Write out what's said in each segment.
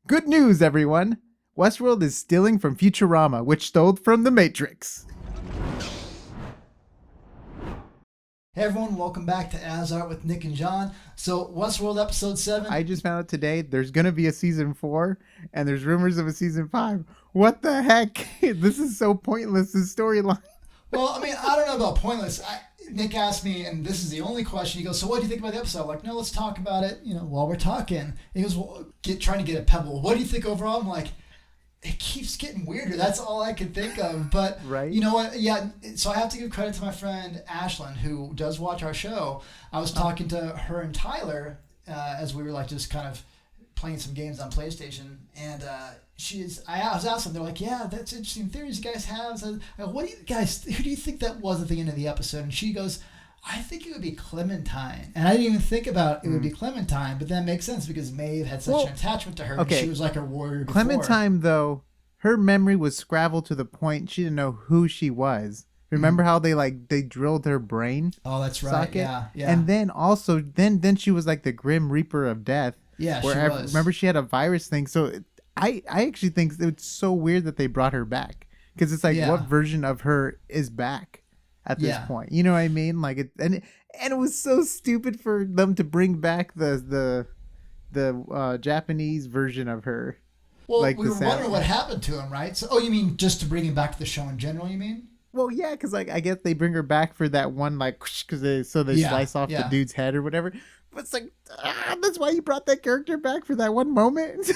Good news, everyone! Westworld is stealing from Futurama, which stole from The Matrix. Hey everyone, welcome back to AsArt with Nick and John. So, Westworld episode 7. I just found out today there's going to be a season 4, and there's rumors of a season 5. What the heck? This is so pointless, this storyline. Well, I mean, I don't know about pointless. Nick asked me, and this is the only question. He goes, so what do you think about the episode? I'm like, no, let's talk about it, while we're talking. He goes, well, trying to get a pebble. What do you think overall? I'm like, it keeps getting weirder. That's all I could think of. But right? You know what? Yeah, so I have to give credit to my friend Ashlyn, who does watch our show. I was talking to her and Tyler as we were like just kind of playing some games on PlayStation, and I was asking them, they're like, yeah, that's interesting theories you guys have. So, who do you think that was at the end of the episode? And she goes, I think it would be Clementine. And I didn't even think about it would be Clementine, but that makes sense because Maeve had such an attachment to her. Okay. And she was like her warrior before. Clementine, though, her memory was scrambled to the point she didn't know who she was. Remember how they drilled her brain? Oh, that's right. Socket? Yeah. And then also, then she was like the Grim Reaper of Death. Yeah, she was. Remember she had a virus thing. So I actually think it's so weird that they brought her back. Because it's like, what version of her is back at this point? You know what I mean? Like and it was so stupid for them to bring back the Japanese version of her. Well, like we were wondering what happened to him, right? So, you mean just to bring him back to the show in general, you mean? Well, yeah, because like I guess they bring her back for that one, like, because they slice off the dude's head or whatever. But it's like, that's why you brought that character back for that one moment.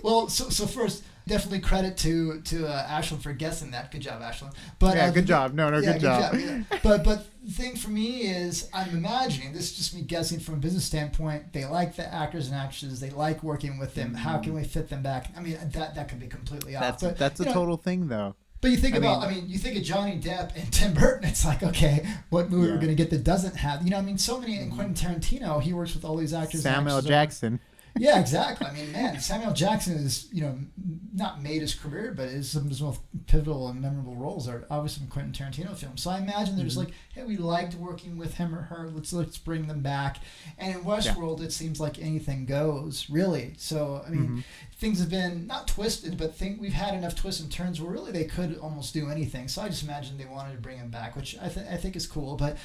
Well, so first, definitely credit to Ashlyn for guessing that. Good job, Ashlyn. But good job. Good job. Yeah. But the thing for me is, I'm imagining, this is just me guessing from a business standpoint, they like the actors and actresses, they like working with them. How can we fit them back? I mean, that could be completely off. That's a total thing, though. But you think you think of Johnny Depp and Tim Burton, it's like, okay, what movie we're going to get that doesn't have, so many, in Quentin Tarantino, he works with all these actors. Samuel Jackson. Yeah, exactly. I mean, man, Samuel Jackson is, not made his career, but some of his most pivotal and memorable roles are obviously from Quentin Tarantino films. So I imagine there's like, hey, we liked working with him or her. Let's bring them back. And in Westworld, it seems like anything goes, really. So, I mean, things have been not twisted, but we've had enough twists and turns where really they could almost do anything. So I just imagine they wanted to bring him back, which I think is cool. But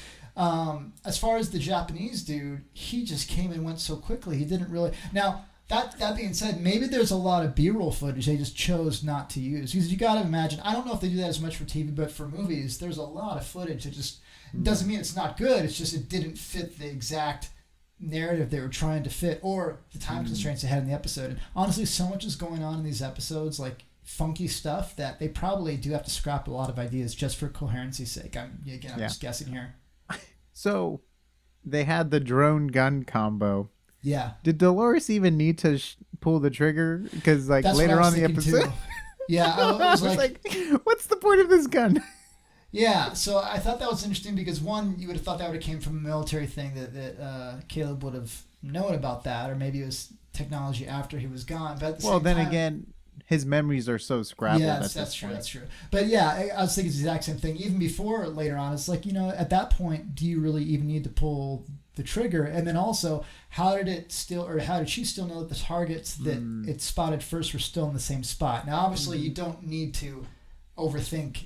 as far as the Japanese dude, he just came and went so quickly. He didn't really. Now, that being said, maybe there's a lot of B-roll footage they just chose not to use. Because you got to imagine, I don't know if they do that as much for TV, but for movies, there's a lot of footage that just doesn't mean it's not good. It's just it didn't fit the exact narrative they were trying to fit or the time constraints they had in the episode. And honestly, so much is going on in these episodes, like funky stuff, that they probably do have to scrap a lot of ideas just for coherency's sake. I'm just guessing here. So they had the drone gun combo. Yeah. Did Dolores even need to pull the trigger? Because That's later on in the episode, yeah, I was like, what's the point of this gun? Yeah, so I thought that was interesting because one, you would have thought that would have came from a military thing that Caleb would have known about that, or maybe it was technology after he was gone. But at the same time, again, his memories are so scrabbled. Yeah, that's true. That's true. But yeah, I was thinking the exact same thing. Even before later on, it's like, at that point, do you really even need to pull the trigger? And then also, how did she still know that the targets that it spotted first were still in the same spot? Now, obviously, you don't need to overthink,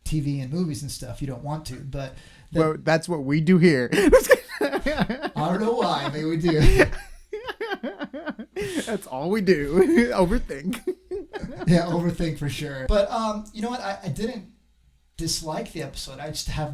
TV and movies and stuff. You don't want to, but well, that's what we do here. I don't know why, but we do. That's all we do. Overthink. Yeah, overthink for sure. But you know what? I didn't dislike the episode. I just have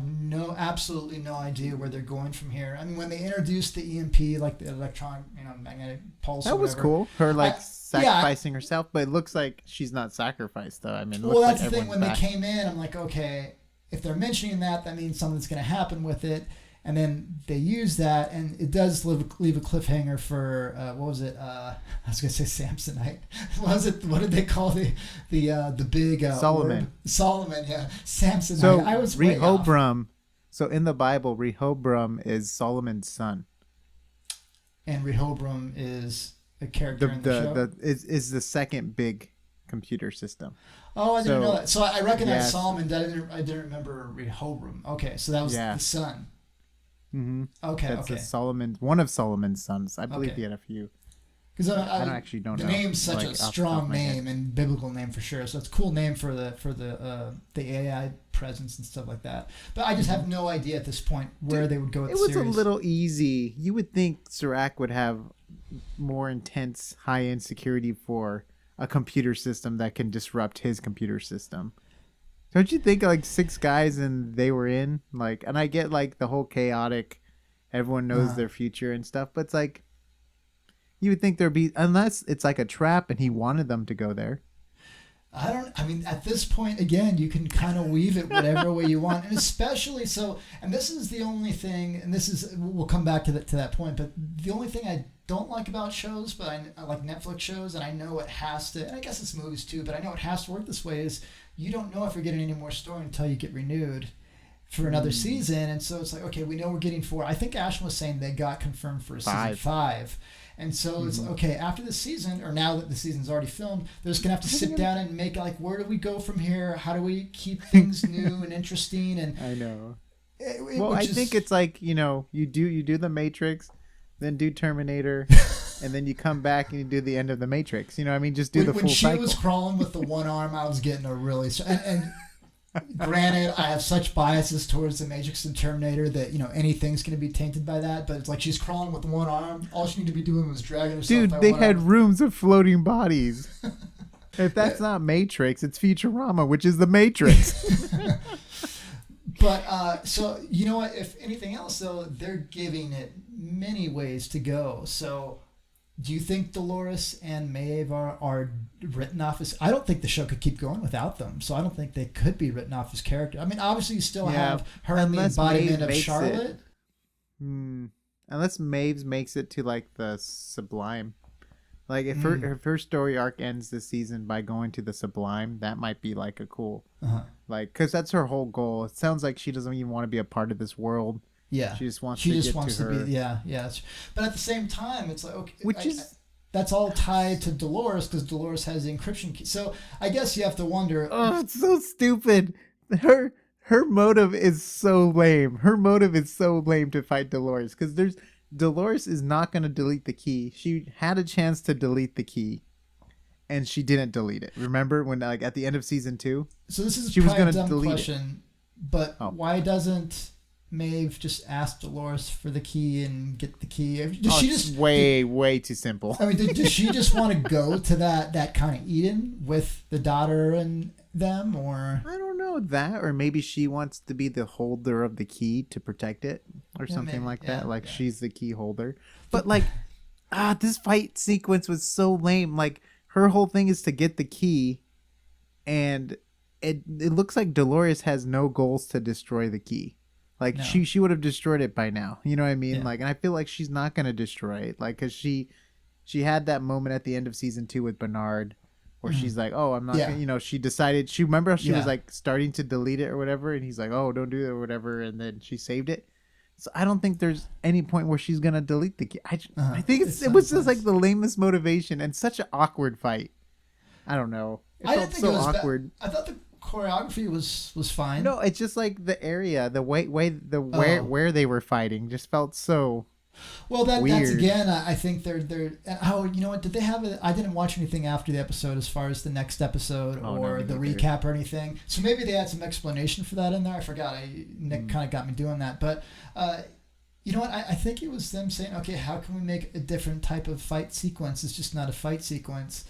absolutely no idea where they're going from here. I mean, when they introduced the EMP, like the electronic, magnetic pulse. That was cool. Her sacrificing herself, but it looks like she's not sacrificed though. I mean, well, that's the thing. When they came in, I'm like, okay, if they're mentioning that means something's going to happen with it. And then they use that, and it does leave a cliffhanger for what was it? I was gonna say Samsonite. What did they call the big Solomon? Orb? Solomon, yeah, Samsonite. So I was Rehoboam. So in the Bible, Rehoboam is Solomon's son, and Rehoboam is a character in the show. Is the second big computer system. Oh, I didn't know that. So I recognize Solomon. I didn't remember Rehoboam. Okay, so that was the son. Mm-hmm. Okay, That's one of Solomon's sons. I believe he had a few. Because I don't actually don't know. The name's such a strong name and biblical name for sure. So it's a cool name for the AI presence and stuff like that. But I just have no idea at this point where they would go with the series. It was a little easy. You would think Serac would have more intense high-end security for a computer system that can disrupt his computer system. Don't you think like 6 guys and they were in? Like, and I get like the whole chaotic, everyone knows their future and stuff, but it's like, you would think there'd be, unless it's like a trap and he wanted them to go there. I mean, at this point, again, you can kind of weave it whatever way you want. And especially so, and this is the only thing, and this is, we'll come back to that point, but the only thing I don't like about shows, but I like Netflix shows, and I know it has to, and I guess it's movies too, but I know it has to work this way, is you don't know if you're getting any more story until you get renewed for another season. And so it's like, okay, we know we're getting 4. I think Ashton was saying they got confirmed for season 5. And so it's okay, after this season, or now that the season's already filmed, they're just going to have to sit down and make, like, where do we go from here? How do we keep things new and interesting? And I know. I think it's like, you do the Matrix, then do Terminator, and then you come back and you do the end of the Matrix. You know what I mean? Just do the full cycle. When she was crawling with the one arm, I was getting a really... And granted, I have such biases towards the Matrix and Terminator that, anything's going to be tainted by that. But it's like she's crawling with one arm. All she needed to be doing was dragging herself. Dude, they had rooms of floating bodies. If that's not Matrix, it's Futurama, which is the Matrix. But, so, you know what? If anything else, though, they're giving it many ways to go. So... do you think Dolores and Maeve are written off as... I don't think the show could keep going without them, so I don't think they could be written off as characters. I mean, obviously you still have her in the embodiment of Charlotte. Unless Maeve makes it to, like, the Sublime. Like, if her first story arc ends this season by going to the Sublime, that might be, like, a cool... Like, because that's her whole goal. It sounds like she doesn't even want to be a part of this world. Yeah, she just wants to be. Yeah. But at the same time, it's like, okay, that's all tied to Dolores because Dolores has the encryption key. So I guess you have to wonder. Oh, it's so stupid. Her motive is so lame. Her motive is so lame to fight Dolores because Dolores is not going to delete the key. She had a chance to delete the key, and she didn't delete it. Remember when, like, at the end of season 2? So this is a dumb question, but why doesn't Maeve just asked Dolores for the key and get the key? Way too simple. I mean, does she just want to go to that kind of Eden with the daughter and them, or I don't know that, or maybe she wants to be the holder of the key to protect it, or something like that. Like she's the key holder. But like, this fight sequence was so lame. Like her whole thing is to get the key, and it looks like Dolores has no goals to destroy the key. Like, she would have destroyed it by now. You know what I mean? Yeah. Like, and I feel like she's not going to destroy it. Like, because she had that moment at the end of season 2 with Bernard where she's like, oh, I'm not gonna, she decided, remember how she was like starting to delete it or whatever, and he's like, oh, don't do that or whatever, and then she saved it. So I don't think there's any point where she's going to delete the key. I think it was just like the lamest motivation and such an awkward fight. I don't know. It felt so awkward. I thought the choreography was fine. No, it's just like the area, the where they were fighting just felt so weird. That's again, I think they're you know what, did they have it? I didn't watch anything after the episode as far as the next episode or the recap or anything, so maybe they had some explanation for that in there. I forgot. Nick kind of got me doing that, but you know what, I think it was them saying, okay, how can we make a different type of fight sequence? It's just not a fight sequence.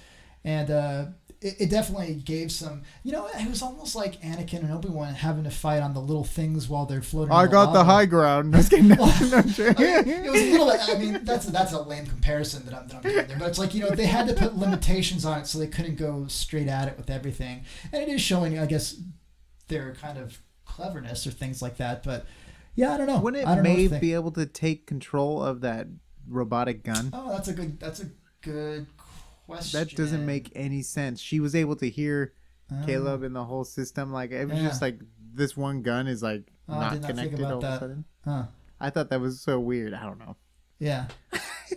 And it definitely gave some, it was almost like Anakin and Obi-Wan having to fight on the little things while they're floating. I got the high ground. It was a little bit, that's a lame comparison that I'm doing there. But it's like, they had to put limitations on it so they couldn't go straight at it with everything. And it is showing, I guess, their kind of cleverness or things like that. But yeah, I don't know. Wouldn't Maeve be able to take control of that robotic gun? Oh, that's a good question. That doesn't make any sense. She was able to hear Caleb in the whole system. Like, it was just like this one gun is like not connected all of a sudden. I thought that was so weird. I don't know. Yeah.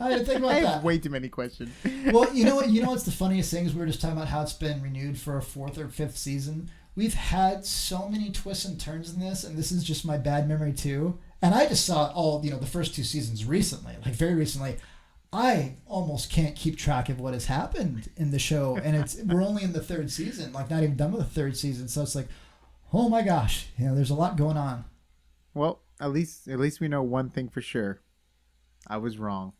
I didn't think about I that. have way too many questions. Well, you know what? What's the funniest thing is we were just talking about how it's been renewed for a 4th or 5th season. We've had so many twists and turns in this, and this is just my bad memory too. And I just saw all, the first 2 seasons recently, like very recently. I almost can't keep track of what has happened in the show, and we're only in the third season, like not even done with the third season. So it's like, oh my gosh, there's a lot going on. Well, at least we know one thing for sure. I was wrong.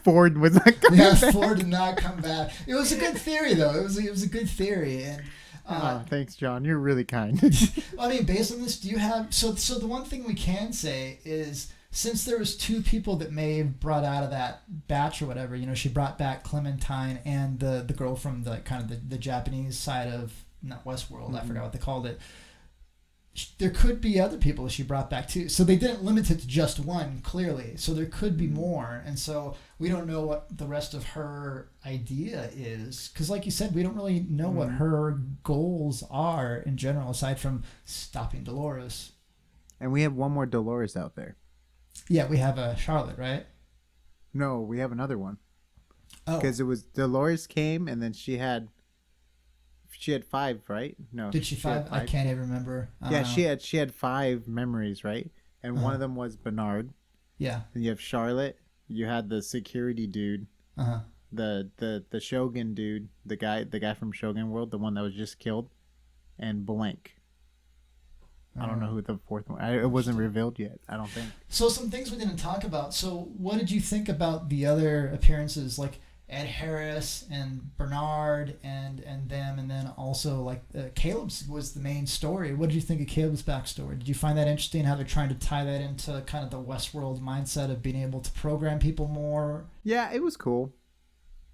Ford was not coming back. Ford did not come back. It was a good theory, though. It was a good theory, and thanks, John. You're really kind. I mean, based on this, do you have so the one thing we can say is, since there was 2 people that Maeve brought out of that batch or whatever, she brought back Clementine and the girl from the kind of the Japanese side of not Westworld. Mm-hmm. I forgot what they called it. There could be other people she brought back too. So they didn't limit it to just one, clearly. So there could be more. And so we don't know what the rest of her idea is. Because like you said, we don't really know what her goals are in general, aside from stopping Dolores. And we have one more Dolores out there. Yeah, we have Charlotte, right? No, we have another one. Oh. Because it was Dolores came and then she had 5, right? No. Did she 5? I can't even remember. Yeah, she had 5 memories, right? And one of them was Bernard. Yeah. And you have Charlotte. You had the security dude. The Shogun dude, the guy from Shogun World, the one that was just killed, and Blank. I don't know who the 4th one. It wasn't revealed yet, I don't think. So some things we didn't talk about. So what did you think about the other appearances, like Ed Harris and Bernard and them, and then also like Caleb's was the main story. What did you think of Caleb's backstory? Did you find that interesting, how they're trying to tie that into kind of the Westworld mindset of being able to program people more? Yeah, it was cool.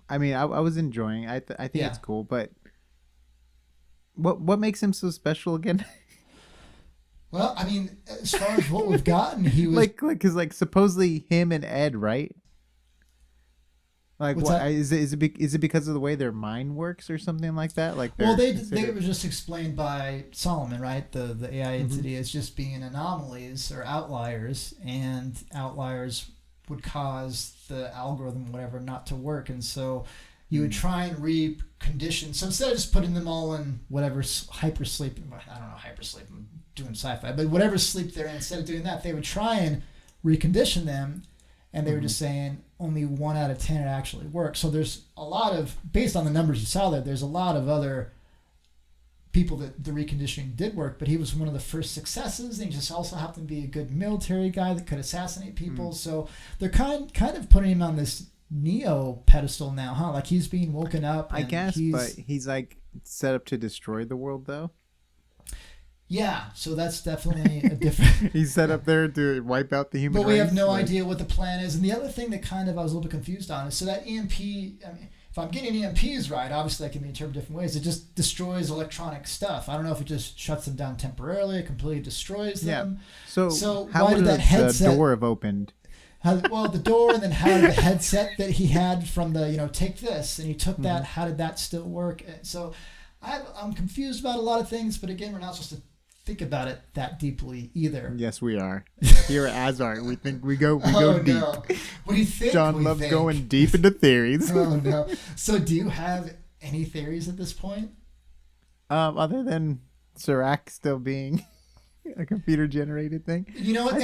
I mean, I was enjoying it. I think it's cool, but what makes him so special again? Well, I mean, as far as what we've gotten, he was because supposedly him and Ed, right? Like, what is it because of the way their mind works or something like that? Like, well, they were just explained by Solomon, right? The AI entity as just being anomalies or outliers, and outliers would cause the algorithm, whatever, not to work, and so you would try and recondition. So instead of just putting them all in whatever hypersleep, I don't know, hypersleep, I'm doing sci-fi, but whatever sleep they're in, instead of doing that, they would try and recondition them, and they were just saying only 1 out of 10 it actually works. So there's a lot of, based on the numbers you saw there's a lot of other people that the reconditioning did work, but he was one of the first successes, and he just also happened to be a good military guy that could assassinate people. So they're kind of putting him on this Neo pedestal now, huh? Like he's being woken up. I guess, but he's like set up to destroy the world, though. Yeah, so that's definitely a different... He's set up there to wipe out the human race. But we have no idea what the plan is. And the other thing that kind of I was a little bit confused on is, so that EMP, I mean, if I'm getting EMPs right, obviously that can be interpreted different ways. It just destroys electronic stuff. I don't know if it just shuts them down temporarily, it completely destroys them. So how would that headset... the door have opened? The door, and then how did the headset that he had from the, take this, and he took that, how did that still work? So I'm confused about a lot of things, but again, we're not supposed to think about it that deeply either. Yes, we are. Here at AsArt, we think we go deep. No. What do you think? John loves going deep into theories. Oh no. So do you have any theories at this point? Other than Serac still being a computer generated thing. You know what?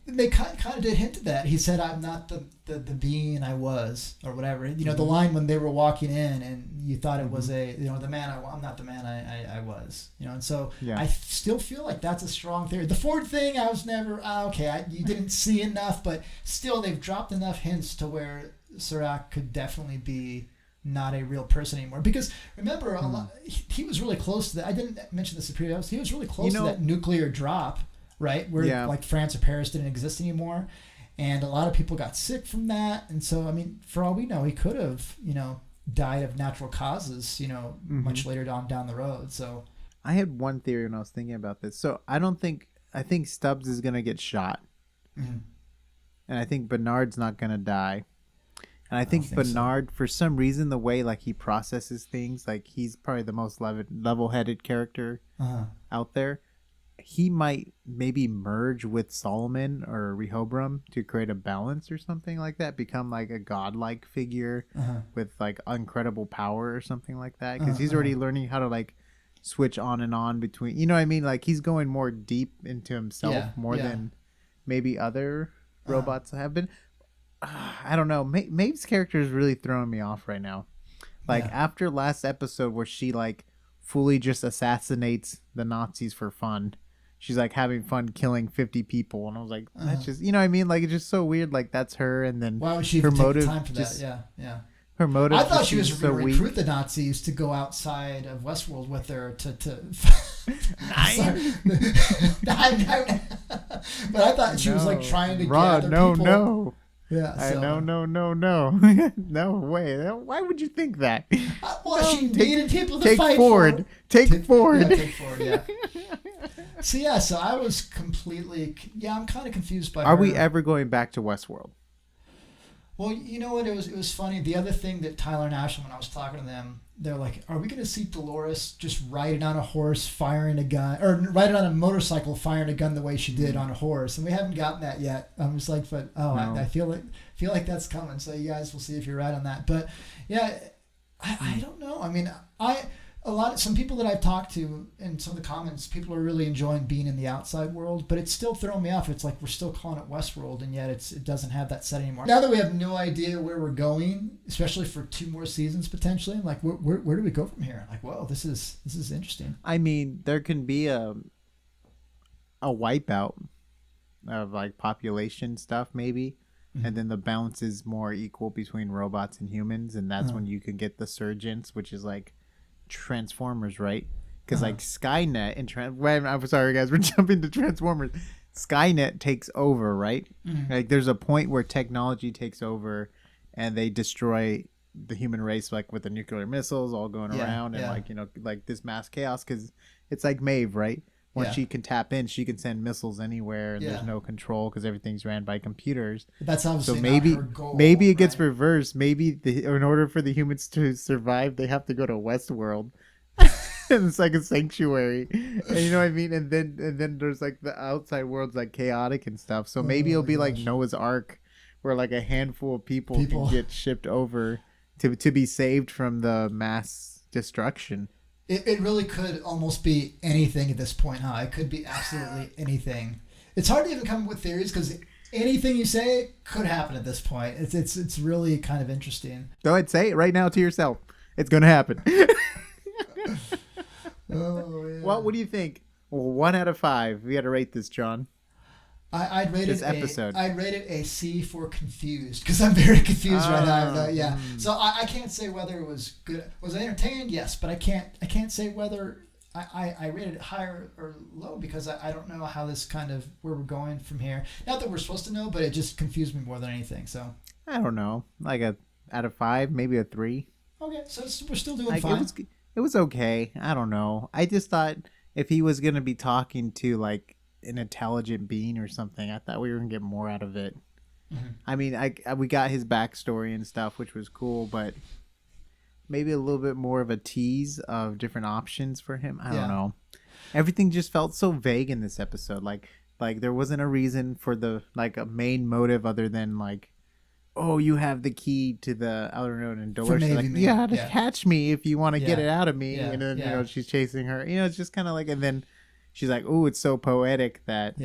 And they kind of did hint at that. He said, "I'm not the being I was," or whatever. The line when they were walking in and you thought it was the man I'm not the man I was. And so I still feel like that's a strong theory. The Ford thing, I was never you didn't see enough, but still they've dropped enough hints to where Serac could definitely be not a real person anymore. Because remember, he was really close to that. I didn't mention this in the previous. He was really close to that nuclear drop, right? Where like France or Paris didn't exist anymore, and a lot of people got sick from that. And so, I mean, for all we know, he could have, died of natural causes, much later down the road. So I had one theory when I was thinking about this. So I think Stubbs is gonna get shot, and I think Bernard's not gonna die. And I think Bernard, for some reason, the way like he processes things, like he's probably the most level-headed character out there. He might maybe merge with Solomon or Rehoboam to create a balance or something like that. Become like a godlike figure with like incredible power or something like that. Because he's already learning how to like switch on and on between. You know what I mean? Like he's going more deep into himself than maybe other robots have been. I don't know. Maeve's character is really throwing me off right now. Like after last episode where she like fully just assassinates the Nazis for fun. She's like having fun killing 50 people, and I was like, that's just, you know what I mean? Like, it's just so weird. Like, that's her, and then why would she her take motive the time for just, that? Yeah. Her motive. I thought she was so going to recruit weak. the Nazis to go outside of Westworld with her to Nine. But I thought she was like trying to gather people. No. Yeah. So. No. No way. Why would you think that? Well, she needed people to fight forward. for. Take forward. Yeah, take forward. Yeah. So I was completely. Yeah, I'm kind of confused by. Are we ever going back to Westworld? Well, you know what? It was funny. The other thing that Tyler and Ashley, when I was talking to them, they're like, "Are we going to see Dolores just riding on a horse, firing a gun, or riding on a motorcycle, firing a gun the way she did on a horse?" And we haven't gotten that yet. I'm just like, but no. I feel like that's coming. So you guys will see if you're right on that. But yeah, I don't know. I mean, some people that I've talked to in some of the comments, people are really enjoying being in the outside world, but it's still throwing me off. It's like we're still calling it Westworld, and yet it doesn't have that set anymore. Now that we have no idea where we're going, especially for 2 more seasons potentially, like where do we go from here? Like, whoa, this is interesting. I mean, there can be a wipeout of like population stuff maybe, and then the balance is more equal between robots and humans, and that's when you can get the surgence, which is like Transformers, right? Because like Skynet and I'm sorry guys, we're jumping to Transformers. Skynet takes over, right? Like there's a point where technology takes over and they destroy the human race, like with the nuclear missiles all going around and like, you know, like this mass chaos, because it's like Maeve, right? When she can tap in, she can send missiles anywhere, and there's no control because everything's ran by computers. That's obviously so maybe not her goal, maybe it gets reversed. Maybe in order for the humans to survive, they have to go to Westworld, and it's like a sanctuary. And you know what I mean? And then there's like the outside world's like chaotic and stuff. So maybe it'll be like Noah's Ark, where like a handful of people can get shipped over to be saved from the mass destruction. It really could almost be anything at this point, huh? It could be absolutely anything. It's hard to even come up with theories because anything you say could happen at this point. It's really kind of interesting. Go ahead, say it right now to yourself. It's going to happen. Oh, yeah. Well, what do you think? Well, 1 out of 5. We got to rate this, John. I'd rate this episode. I'd rate it a C for confused because I'm very confused right now. Yeah, so I can't say whether it was good. Was I entertained? Yes, but I can't say whether I rated it higher or low because I don't know how this kind of where we're going from here. Not that we're supposed to know, but it just confused me more than anything. So I don't know, like a out of 5, maybe a 3. Okay, so we're still doing like, fine. It was okay. I don't know. I just thought if he was gonna be talking to like an intelligent being or something, I thought we were gonna get more out of it. I mean, we got his backstory and stuff, which was cool, but maybe a little bit more of a tease of different options for him. I don't know. Everything just felt so vague in this episode. Like there wasn't a reason for the like a main motive other than like, oh, you have the key to the outer node, and Dolores is like, you gotta catch me if you want to get it out of me. And then you know she's chasing her. You know, it's just kind of like, and then she's like, oh, it's so poetic that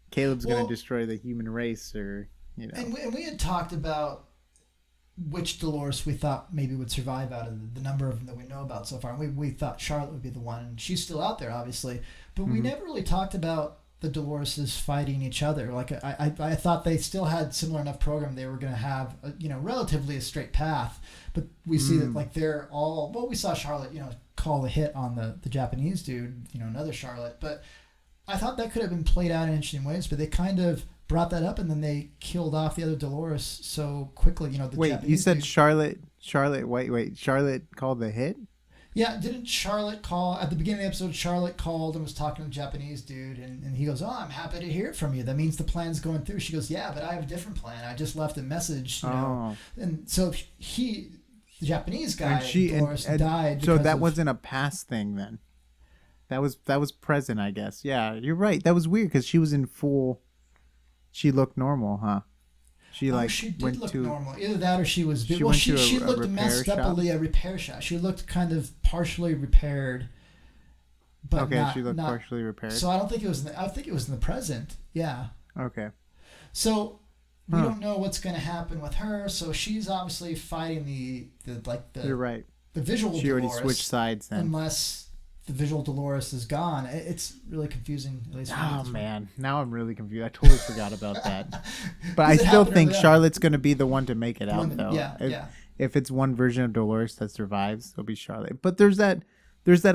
Caleb's going to destroy the human race, or, you know. And we had talked about which Dolores we thought maybe would survive out of the number of them that we know about so far. And we thought Charlotte would be the one, and she's still out there, obviously. But we never really talked about the Doloreses fighting each other. Like, I thought they still had similar enough program they were going to have, relatively a straight path. But we see that, like, they're all... Well, we saw Charlotte, call the hit on the Japanese dude, another Charlotte. But I thought that could have been played out in interesting ways, but they kind of brought that up and then they killed off the other Dolores so quickly. Wait, Japanese you said dude. Charlotte, wait, Charlotte called the hit? Yeah, didn't Charlotte call, at the beginning of the episode, Charlotte called and was talking to the Japanese dude, and he goes, oh, I'm happy to hear it from you. That means the plan's going through. She goes, yeah, but I have a different plan. I just left a message, know. And so the Japanese guy, Dolores, died. So that wasn't a past thing then. That was present, I guess. Yeah, you're right. That was weird because she was in full. She looked normal, huh? She did look normal. Either that or she was. She looked messed up. A repair shop. She looked kind of partially repaired. But she looked partially repaired. So I don't think it was. I think it was in the present. Yeah. Okay. So we don't know what's going to happen with her. So she's obviously fighting the You're right. The visual she Dolores. Already switched sides then. Unless the visual Dolores is gone. It's really confusing. At least man. Now I'm really confused. I totally forgot about that. But I still think Charlotte's going to be the one to make it out, though. If it's one version of Dolores that survives, it'll be Charlotte. But there's that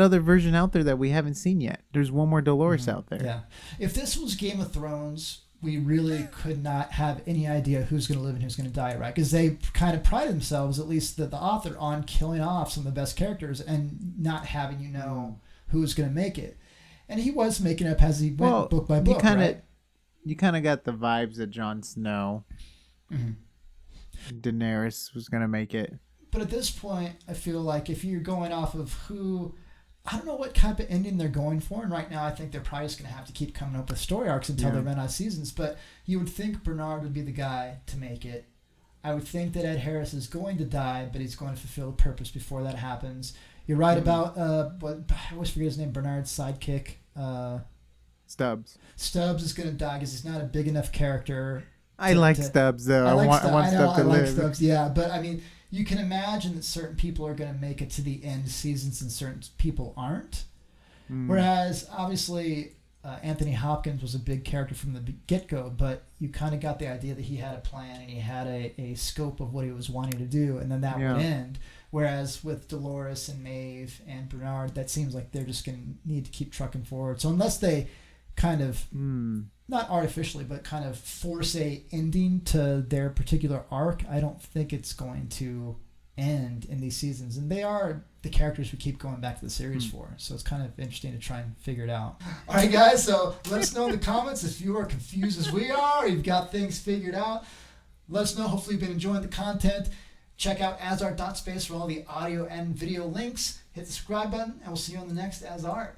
other version out there that we haven't seen yet. There's one more Dolores out there. Yeah. If this was Game of Thrones, we really could not have any idea who's going to live and who's going to die, right? Because they kind of pride themselves, at least the author, on killing off some of the best characters and not having who's going to make it. And he was making it up as he went book by book, right? You kind of got the vibes that Jon Snow, Daenerys was going to make it. But at this point, I feel like if you're going off of who... I don't know what type of ending they're going for, and right now I think they're probably just going to have to keep coming up with story arcs until they run out of seasons, but you would think Bernard would be the guy to make it. I would think that Ed Harris is going to die, but he's going to fulfill a purpose before that happens. You're right about, I always forget his name, Bernard's sidekick. Stubbs. Stubbs is going to die because he's not a big enough character. I like Stubbs, though. I want Stubbs to live. Like Stubbs, yeah, but I mean... You can imagine that certain people are going to make it to the end seasons and certain people aren't. Whereas, obviously, Anthony Hopkins was a big character from the get-go, but you kind of got the idea that he had a plan and he had a scope of what he was wanting to do, and then that would end. Whereas with Dolores and Maeve and Bernard, that seems like they're just going to need to keep trucking forward. So unless they kind of... not artificially, but kind of force a ending to their particular arc, I don't think it's going to end in these seasons. And they are the characters we keep going back to the series for. So it's kind of interesting to try and figure it out. All right, guys. So let us know in the comments if you are confused as we are, or you've got things figured out. Let us know. Hopefully you've been enjoying the content. Check out AsArt.space for all the audio and video links. Hit the subscribe button, and we'll see you on the next AsArt.